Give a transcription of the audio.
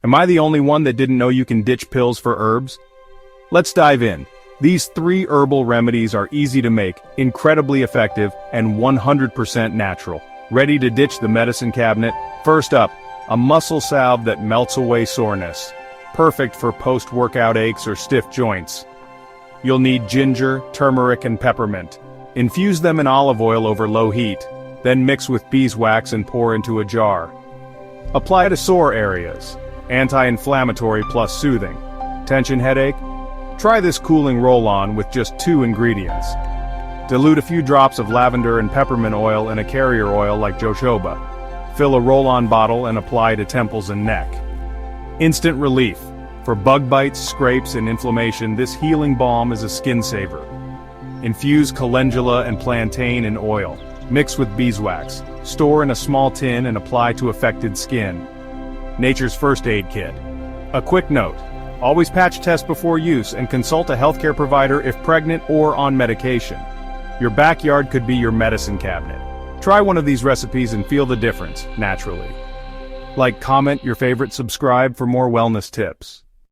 Am I the only one that didn't know you can ditch pills for herbs? Let's dive in. These 3 herbal remedies are easy to make, incredibly effective, and 100% natural. Ready to ditch the medicine cabinet? First up, a muscle salve that melts away soreness. Perfect for post-workout aches or stiff joints. You'll need ginger, turmeric, and peppermint. Infuse them in olive oil over low heat, then mix with beeswax and pour into a jar. Apply to sore areas. Anti-inflammatory plus soothing. Tension headache? Try this cooling roll-on with just 2 ingredients. Dilute a few drops of lavender and peppermint oil in a carrier oil like jojoba. Fill a roll-on bottle and apply to temples and neck. Instant relief. For bug bites, scrapes, and inflammation, this healing balm is a skin saver. Infuse calendula and plantain in oil. Mix with beeswax. Store in a small tin and apply to affected skin. Nature's first aid kit. A quick note. Always patch test before use and consult a healthcare provider if pregnant or on medication. Your backyard could be your medicine cabinet. Try one of these recipes and feel the difference, naturally. Like, comment your favorite, subscribe for more wellness tips.